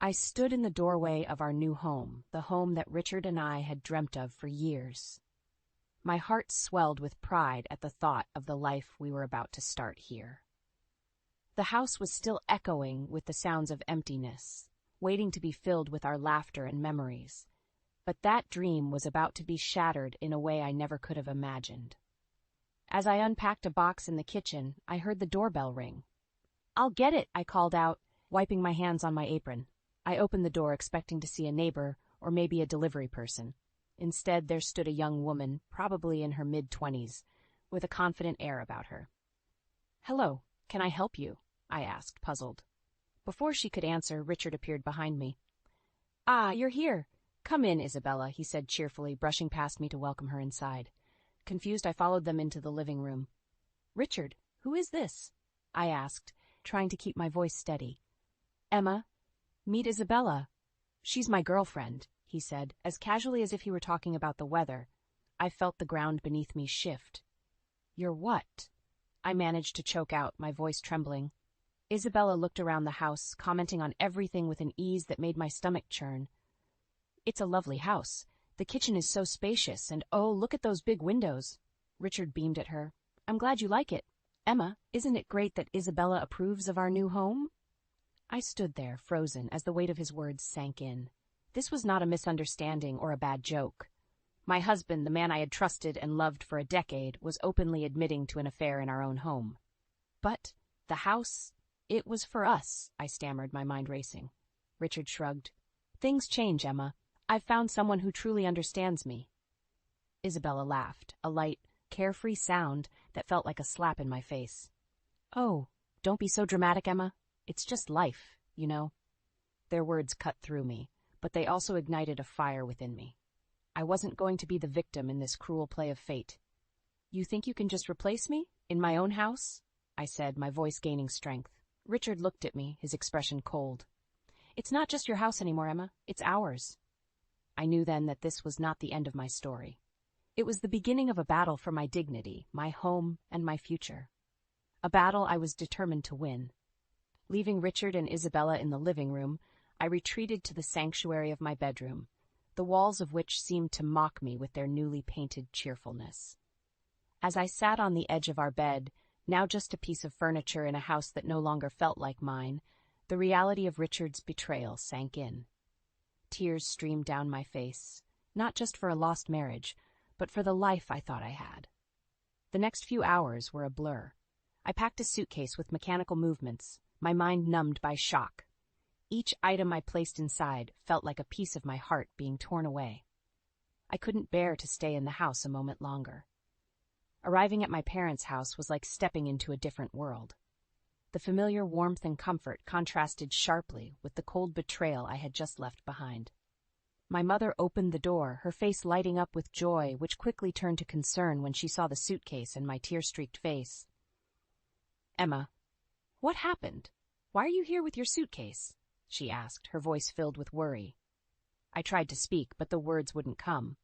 I stood in the doorway of our new home, the home that Richard and I had dreamt of for years. My heart swelled with pride at the thought of the life we were about to start here. The house was still echoing with the sounds of emptiness, waiting to be filled with our laughter and memories. But that dream was about to be shattered in a way I never could have imagined. As I unpacked a box in the kitchen, I heard the doorbell ring. "I'll get it," I called out, wiping my hands on my apron. I opened the door expecting to see a neighbor or maybe a delivery person. Instead, there stood a young woman, probably in her mid-20s, with a confident air about her. "Hello, can I help you?" I asked, puzzled. Before she could answer, Richard appeared behind me. "Ah, you're here. Come in, Isabella," he said cheerfully, brushing past me to welcome her inside. Confused, I followed them into the living room. "Richard, who is this?" I asked, trying to keep my voice steady. "Emma, meet Isabella. She's my girlfriend," he said, as casually as if he were talking about the weather. I felt the ground beneath me shift. "You're what?" I managed to choke out, my voice trembling. Isabella looked around the house, commenting on everything with an ease that made my stomach churn. "It's a lovely house. The kitchen is so spacious, and oh, look at those big windows." Richard beamed at her. "I'm glad you like it. Emma, isn't it great that Isabella approves of our new home?" I stood there, frozen, as the weight of his words sank in. This was not a misunderstanding or a bad joke. My husband, the man I had trusted and loved for a decade, was openly admitting to an affair in our own home. "But the house, it was for us," I stammered, my mind racing. Richard shrugged. "Things change, Emma. I've found someone who truly understands me." Isabella laughed, a light, carefree sound that felt like a slap in my face. "Oh, don't be so dramatic, Emma. It's just life, you know." Their words cut through me, but they also ignited a fire within me. I wasn't going to be the victim in this cruel play of fate. "You think you can just replace me? In my own house?" I said, my voice gaining strength. Richard looked at me, his expression cold. "It's not just your house anymore, Emma. It's ours." I knew then that this was not the end of my story. It was the beginning of a battle for my dignity, my home, and my future. A battle I was determined to win. Leaving Richard and Isabella in the living room, I retreated to the sanctuary of my bedroom, the walls of which seemed to mock me with their newly painted cheerfulness. As I sat on the edge of our bed, now just a piece of furniture in a house that no longer felt like mine, the reality of Richard's betrayal sank in. Tears streamed down my face, not just for a lost marriage, but for the life I thought I had. The next few hours were a blur. I packed a suitcase with mechanical movements, my mind numbed by shock. Each item I placed inside felt like a piece of my heart being torn away. I couldn't bear to stay in the house a moment longer. Arriving at my parents' house was like stepping into a different world. The familiar warmth and comfort contrasted sharply with the cold betrayal I had just left behind. My mother opened the door, her face lighting up with joy, which quickly turned to concern when she saw the suitcase and my tear-streaked face. "Emma, what happened? Why are you here with your suitcase?" she asked, her voice filled with worry. I tried to speak, but the words wouldn't come.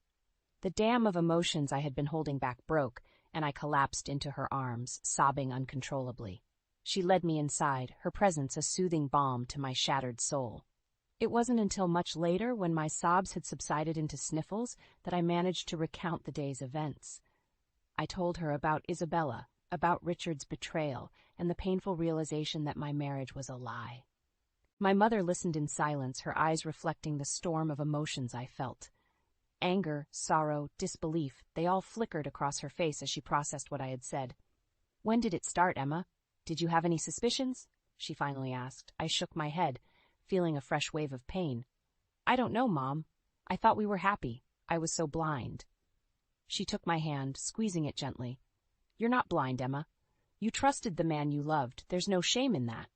The dam of emotions I had been holding back broke, and I collapsed into her arms, sobbing uncontrollably. She led me inside, her presence a soothing balm to my shattered soul. It wasn't until much later, when my sobs had subsided into sniffles, that I managed to recount the day's events. I told her about Isabella, about Richard's betrayal, and the painful realization that my marriage was a lie. My mother listened in silence, her eyes reflecting the storm of emotions I felt. Anger, sorrow, disbelief, they all flickered across her face as she processed what I had said. "When did it start, Emma? Did you have any suspicions?" she finally asked. I shook my head, feeling a fresh wave of pain. "I don't know, Mom. I thought we were happy. I was so blind." She took my hand, squeezing it gently. "You're not blind, Emma. You trusted the man you loved. There's no shame in that."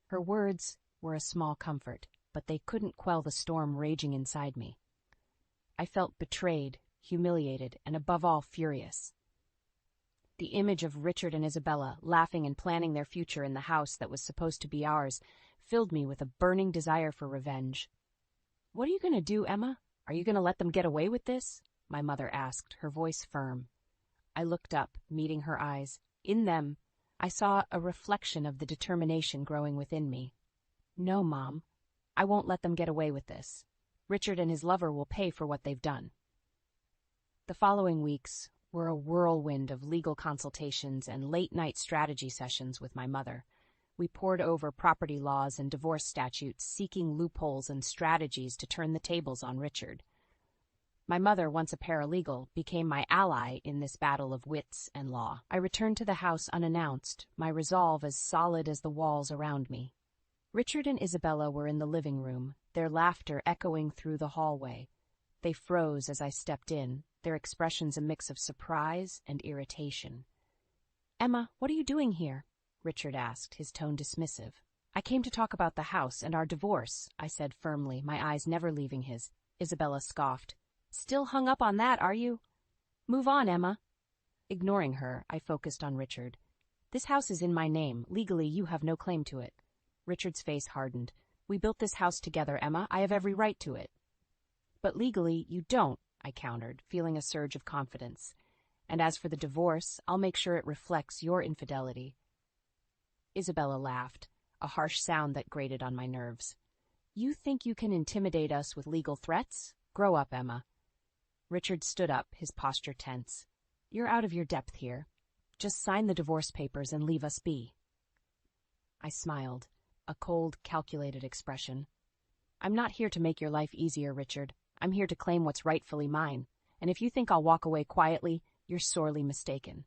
Her words were a small comfort, but they couldn't quell the storm raging inside me. I felt betrayed, humiliated, and above all furious. The image of Richard and Isabella laughing and planning their future in the house that was supposed to be ours filled me with a burning desire for revenge. "What are you going to do, Emma? Are you going to let them get away with this?" my mother asked, her voice firm. I looked up, meeting her eyes. In them, I saw a reflection of the determination growing within me. "No, Mom. I won't let them get away with this. Richard and his lover will pay for what they've done. The following weeks were a whirlwind of legal consultations and late-night strategy sessions with my mother. We pored over property laws and divorce statutes, seeking loopholes and strategies to turn the tables on Richard. My mother, once a paralegal, became my ally in this battle of wits and law. I returned to the house unannounced, my resolve as solid as the walls around me. Richard and Isabella were in the living room, their laughter echoing through the hallway. They froze as I stepped in, their expressions a mix of surprise and irritation. "Emma, what are you doing here?" Richard asked, his tone dismissive. "I came to talk about the house and our divorce," I said firmly, my eyes never leaving his. Isabella scoffed. "Still hung up on that, are you? Move on, Emma." Ignoring her, I focused on Richard. "This house is in my name. Legally, you have no claim to it." Richard's face hardened. "We built this house together, Emma. I have every right to it." "But legally, you don't," I countered, feeling a surge of confidence. "And as for the divorce, I'll make sure it reflects your infidelity." Isabella laughed, a harsh sound that grated on my nerves. "You think you can intimidate us with legal threats? Grow up, Emma." Richard stood up, his posture tense. "You're out of your depth here. Just sign the divorce papers and leave us be." I smiled, a cold, calculated expression. "I'm not here to make your life easier, Richard. I'm here to claim what's rightfully mine, and if you think I'll walk away quietly, you're sorely mistaken."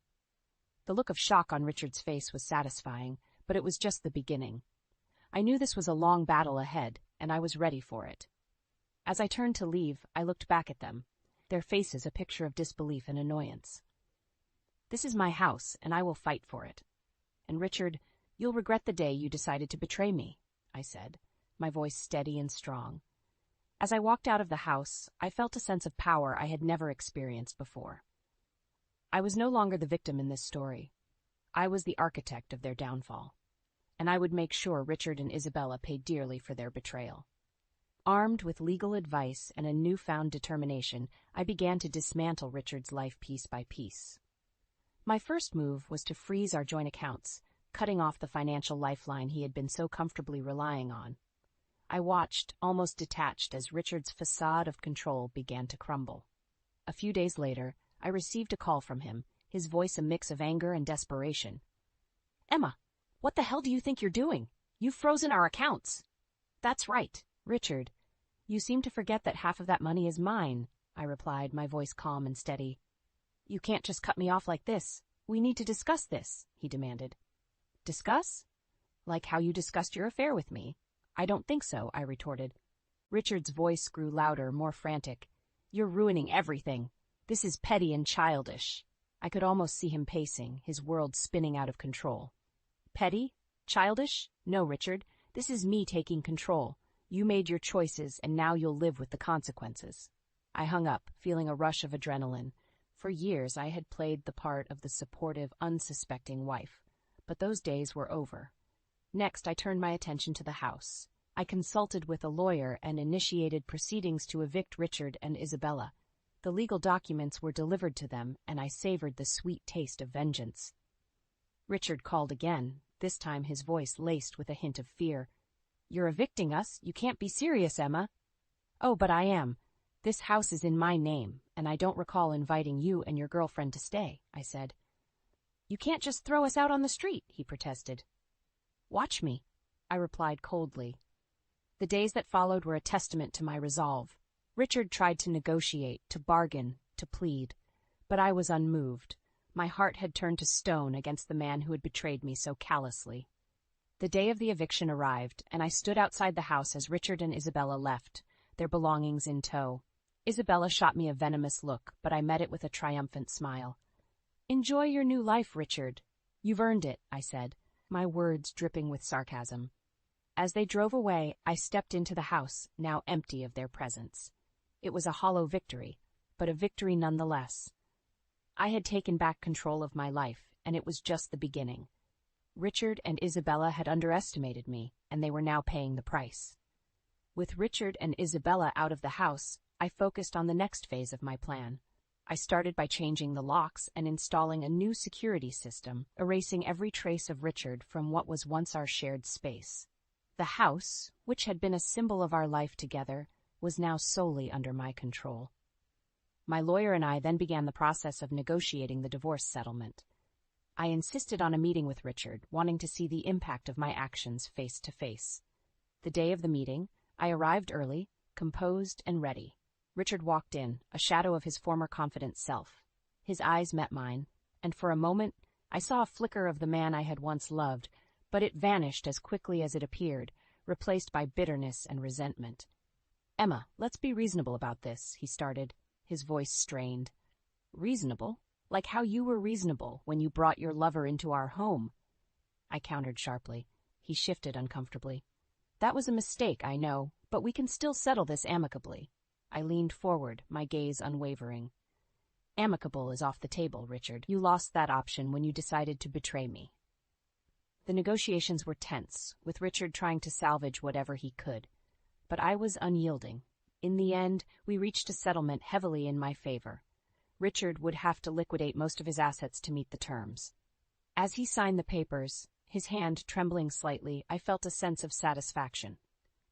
The look of shock on Richard's face was satisfying, but it was just the beginning. I knew this was a long battle ahead, and I was ready for it. As I turned to leave, I looked back at them, their faces a picture of disbelief and annoyance. "This is my house, and I will fight for it. And Richard, you'll regret the day you decided to betray me," I said, my voice steady and strong. As I walked out of the house, I felt a sense of power I had never experienced before. I was no longer the victim in this story. I was the architect of their downfall, and I would make sure Richard and Isabella paid dearly for their betrayal. Armed with legal advice and a newfound determination, I began to dismantle Richard's life piece by piece. My first move was to freeze our joint accounts, cutting off the financial lifeline he had been so comfortably relying on. I watched, almost detached, as Richard's facade of control began to crumble. A few days later, I received a call from him, his voice a mix of anger and desperation. "Emma, what the hell do you think you're doing? You've frozen our accounts." "That's right, Richard. You seem to forget that half of that money is mine," I replied, my voice calm and steady. "You can't just cut me off like this. We need to discuss this," he demanded. "Discuss? Like how you discussed your affair with me?" "I don't think so," I retorted. Richard's voice grew louder, more frantic. "You're ruining everything. This is petty and childish." I could almost see him pacing, his world spinning out of control. "Petty? Childish? No, Richard. This is me taking control. You made your choices, and now you'll live with the consequences." I hung up, feeling a rush of adrenaline. For years I had played the part of the supportive, unsuspecting wife, but those days were over. Next, I turned my attention to the house. I consulted with a lawyer and initiated proceedings to evict Richard and Isabella. The legal documents were delivered to them, and I savored the sweet taste of vengeance. Richard called again, this time his voice laced with a hint of fear. "You're evicting us? You can't be serious, Emma." "Oh, but I am. This house is in my name, and I don't recall inviting you and your girlfriend to stay," I said. "You can't just throw us out on the street," he protested. "Watch me," I replied coldly. The days that followed were a testament to my resolve. Richard tried to negotiate, to bargain, to plead, but I was unmoved. My heart had turned to stone against the man who had betrayed me so callously. The day of the eviction arrived, and I stood outside the house as Richard and Isabella left, their belongings in tow. Isabella shot me a venomous look, but I met it with a triumphant smile. "Enjoy your new life, Richard. You've earned it," I said, my words dripping with sarcasm. As they drove away, I stepped into the house, now empty of their presence. It was a hollow victory, but a victory nonetheless. I had taken back control of my life, and it was just the beginning. Richard and Isabella had underestimated me, and they were now paying the price. With Richard and Isabella out of the house, I focused on the next phase of my plan. I started by changing the locks and installing a new security system, erasing every trace of Richard from what was once our shared space. The house, which had been a symbol of our life together, was now solely under my control. My lawyer and I then began the process of negotiating the divorce settlement. I insisted on a meeting with Richard, wanting to see the impact of my actions face to face. The day of the meeting, I arrived early, composed and ready. Richard walked in, a shadow of his former confident self. His eyes met mine, and for a moment I saw a flicker of the man I had once loved, but it vanished as quickly as it appeared, replaced by bitterness and resentment. "Emma, let's be reasonable about this," he started, his voice strained. "Reasonable? Like how you were reasonable when you brought your lover into our home." I countered sharply. He shifted uncomfortably. "That was a mistake, I know, but we can still settle this amicably." I leaned forward, my gaze unwavering. "Amicable is off the table, Richard. You lost that option when you decided to betray me." The negotiations were tense, with Richard trying to salvage whatever he could. But I was unyielding. In the end, we reached a settlement heavily in my favor. Richard would have to liquidate most of his assets to meet the terms. As he signed the papers, his hand trembling slightly, I felt a sense of satisfaction.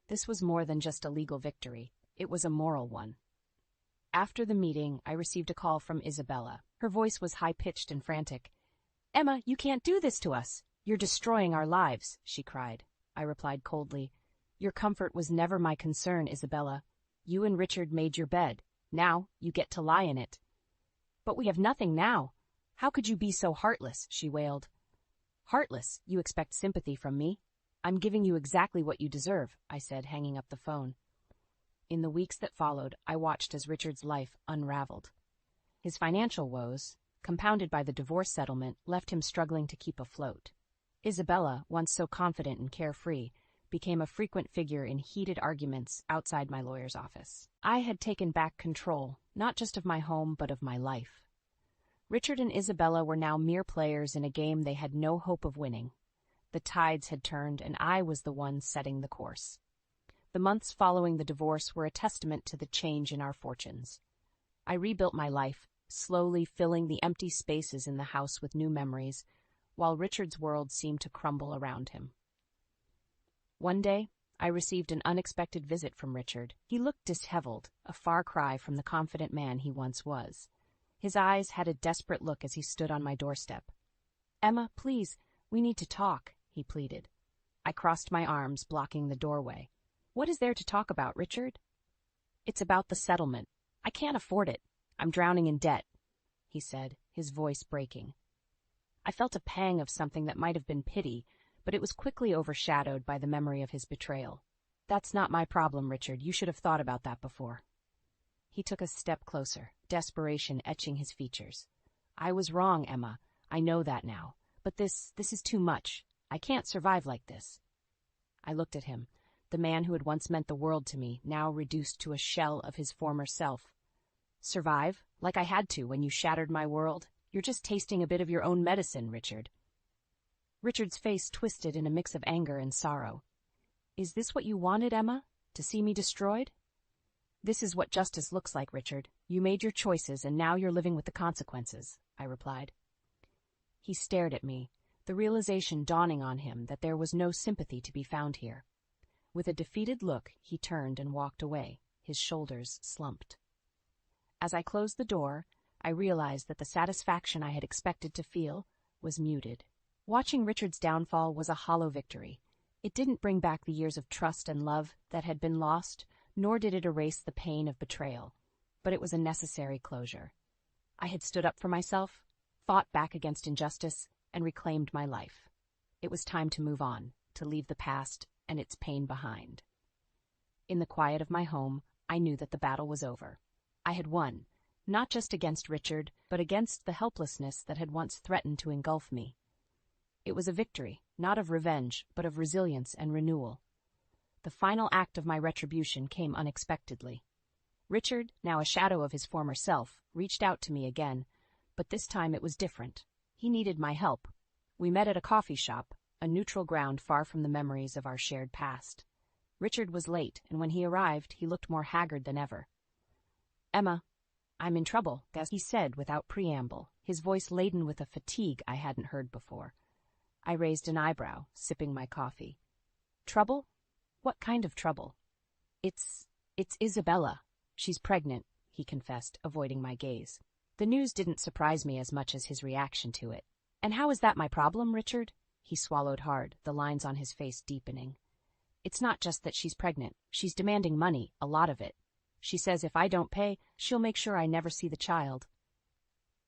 This was more than just a legal victory. It was a moral one. After the meeting, I received a call from Isabella. Her voice was high-pitched and frantic. "Emma, you can't do this to us. You're destroying our lives," she cried. I replied coldly, "Your comfort was never my concern, Isabella. You and Richard made your bed. Now you get to lie in it." "But we have nothing now. How could you be so heartless?" she wailed. "Heartless? You expect sympathy from me? I'm giving you exactly what you deserve," I said, hanging up the phone. In the weeks that followed, I watched as Richard's life unraveled. His financial woes, compounded by the divorce settlement, left him struggling to keep afloat. Isabella, once so confident and carefree, became a frequent figure in heated arguments outside my lawyer's office. I had taken back control, not just of my home, but of my life. Richard and Isabella were now mere players in a game they had no hope of winning. The tides had turned, and I was the one setting the course. The months following the divorce were a testament to the change in our fortunes. I rebuilt my life, slowly filling the empty spaces in the house with new memories, while Richard's world seemed to crumble around him. One day, I received an unexpected visit from Richard. He looked disheveled, a far cry from the confident man he once was. His eyes had a desperate look as he stood on my doorstep. "Emma, please, we need to talk," he pleaded. I crossed my arms, blocking the doorway. "What is there to talk about, Richard?" "It's about the settlement. I can't afford it. I'm drowning in debt," he said, his voice breaking. I felt a pang of something that might have been pity, but it was quickly overshadowed by the memory of his betrayal. "That's not my problem, Richard. You should have thought about that before." He took a step closer, desperation etching his features. "I was wrong, Emma. I know that now. But this is too much. I can't survive like this." I looked at him, the man who had once meant the world to me, now reduced to a shell of his former self. "Survive? Like I had to when you shattered my world? You're just tasting a bit of your own medicine, Richard." Richard's face twisted in a mix of anger and sorrow. "Is this what you wanted, Emma? To see me destroyed?" "This is what justice looks like, Richard. You made your choices, and now you're living with the consequences," I replied. He stared at me, the realization dawning on him that there was no sympathy to be found here. With a defeated look, he turned and walked away, his shoulders slumped. As I closed the door, I realized that the satisfaction I had expected to feel was muted. Watching Richard's downfall was a hollow victory. It didn't bring back the years of trust and love that had been lost, nor did it erase the pain of betrayal, but it was a necessary closure. I had stood up for myself, fought back against injustice, and reclaimed my life. It was time to move on, to leave the past and its pain behind. In the quiet of my home, I knew that the battle was over. I had won, not just against Richard, but against the helplessness that had once threatened to engulf me. It was a victory, not of revenge, but of resilience and renewal. The final act of my retribution came unexpectedly. Richard, now a shadow of his former self, reached out to me again, but this time it was different. He needed my help. We met at a coffee shop, a neutral ground far from the memories of our shared past. Richard was late, and when he arrived, he looked more haggard than ever. "Emma, I'm in trouble," he said without preamble, his voice laden with a fatigue I hadn't heard before. I raised an eyebrow, sipping my coffee. "Trouble? What kind of trouble? It's Isabella. She's pregnant, he confessed, avoiding my gaze. The news didn't surprise me as much as his reaction to it. And how is that my problem, Richard? He swallowed hard, the lines on his face deepening. It's not just that she's pregnant. She's demanding money, a lot of it. She says if I don't pay, she'll make sure I never see the child.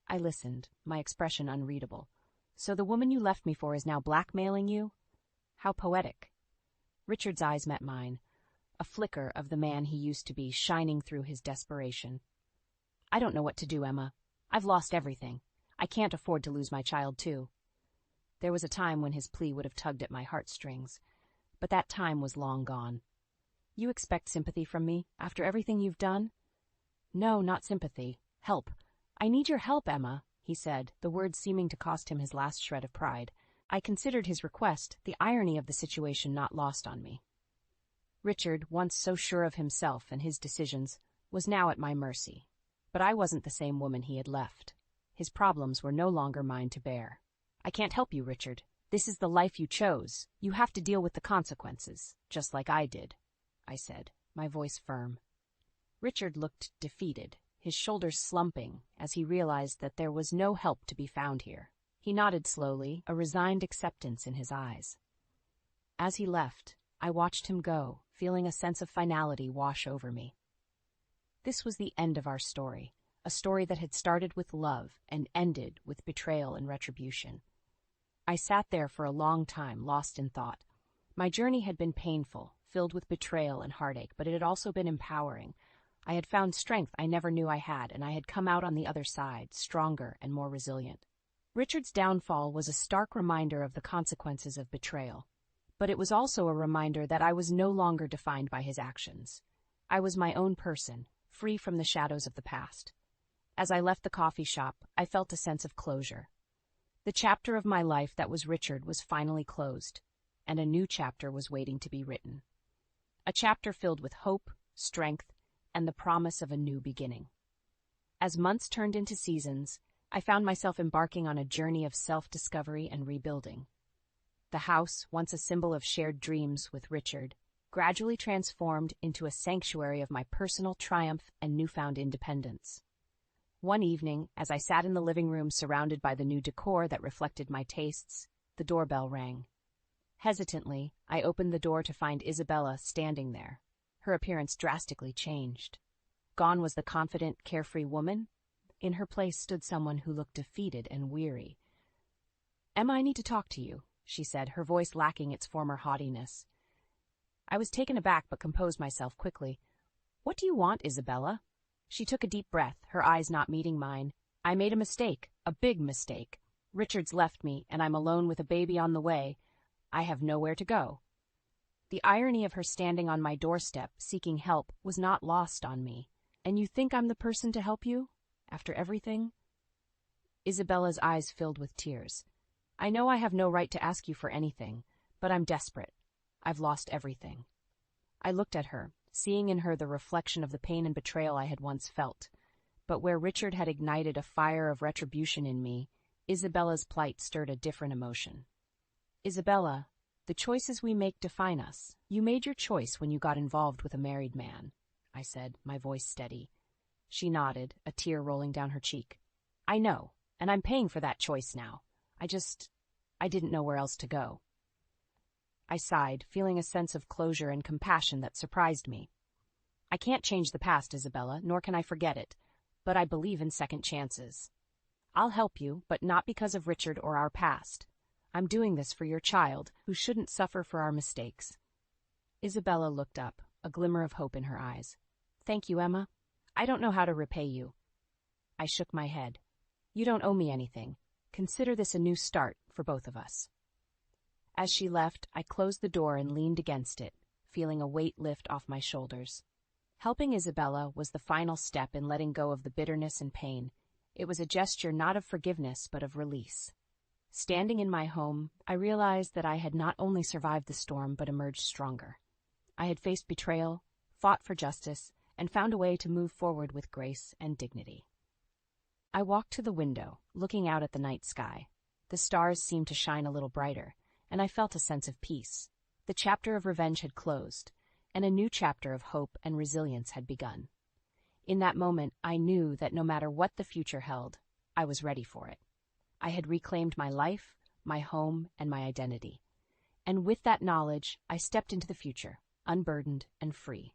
I listened, my expression unreadable. So the woman you left me for is now blackmailing you? How poetic. Richard's eyes met mine, a flicker of the man he used to be shining through his desperation. I don't know what to do, Emma. I've lost everything. I can't afford to lose my child, too. There was a time when his plea would have tugged at my heartstrings, but that time was long gone. You expect sympathy from me, after everything you've done? No, not sympathy. Help. I need your help, Emma, he said, the words seeming to cost him his last shred of pride. I considered his request, the irony of the situation not lost on me. Richard, once so sure of himself and his decisions, was now at my mercy. But I wasn't the same woman he had left. His problems were no longer mine to bear. I can't help you, Richard. This is the life you chose. You have to deal with the consequences, just like I did, I said, my voice firm. Richard looked defeated, his shoulders slumping as he realized that there was no help to be found here. He nodded slowly, a resigned acceptance in his eyes. As he left, I watched him go, feeling a sense of finality wash over me. This was the end of our story, a story that had started with love and ended with betrayal and retribution. I sat there for a long time, lost in thought. My journey had been painful, filled with betrayal and heartache, but it had also been empowering. I had found strength I never knew I had, and I had come out on the other side, stronger and more resilient. Richard's downfall was a stark reminder of the consequences of betrayal, but it was also a reminder that I was no longer defined by his actions. I was my own person, free from the shadows of the past. As I left the coffee shop, I felt a sense of closure. The chapter of my life that was Richard was finally closed, and a new chapter was waiting to be written. A chapter filled with hope, strength, and the promise of a new beginning. As months turned into seasons, I found myself embarking on a journey of self-discovery and rebuilding. The house, once a symbol of shared dreams with Richard, gradually transformed into a sanctuary of my personal triumph and newfound independence. One evening, as I sat in the living room surrounded by the new decor that reflected my tastes, the doorbell rang. Hesitantly, I opened the door to find Isabella standing there. Her appearance drastically changed. Gone was the confident, carefree woman. In her place stood someone who looked defeated and weary. "Emma, I need to talk to you," she said, her voice lacking its former haughtiness. I was taken aback but composed myself quickly. "What do you want, Isabella?" She took a deep breath, her eyes not meeting mine. "I made a mistake, a big mistake. Richard's left me, and I'm alone with a baby on the way. I have nowhere to go." The irony of her standing on my doorstep, seeking help, was not lost on me. "And you think I'm the person to help you? After everything?" Isabella's eyes filled with tears. "I know I have no right to ask you for anything, but I'm desperate. I've lost everything." I looked at her, seeing in her the reflection of the pain and betrayal I had once felt. But where Richard had ignited a fire of retribution in me, Isabella's plight stirred a different emotion. "Isabella, the choices we make define us. You made your choice when you got involved with a married man," I said, my voice steady. She nodded, a tear rolling down her cheek. "I know, and I'm paying for that choice now. I didn't know where else to go." I sighed, feeling a sense of closure and compassion that surprised me. "I can't change the past, Isabella, nor can I forget it, but I believe in second chances. I'll help you, but not because of Richard or our past. I'm doing this for your child, who shouldn't suffer for our mistakes." Isabella looked up, a glimmer of hope in her eyes. "Thank you, Emma. I don't know how to repay you." I shook my head. "You don't owe me anything. Consider this a new start for both of us." As she left, I closed the door and leaned against it, feeling a weight lift off my shoulders. Helping Isabella was the final step in letting go of the bitterness and pain. It was a gesture not of forgiveness, but of release. Standing in my home, I realized that I had not only survived the storm, but emerged stronger. I had faced betrayal, fought for justice, and found a way to move forward with grace and dignity. I walked to the window, looking out at the night sky. The stars seemed to shine a little brighter, and I felt a sense of peace. The chapter of revenge had closed, and a new chapter of hope and resilience had begun. In that moment, I knew that no matter what the future held, I was ready for it. I had reclaimed my life, my home, and my identity. And with that knowledge, I stepped into the future, unburdened and free.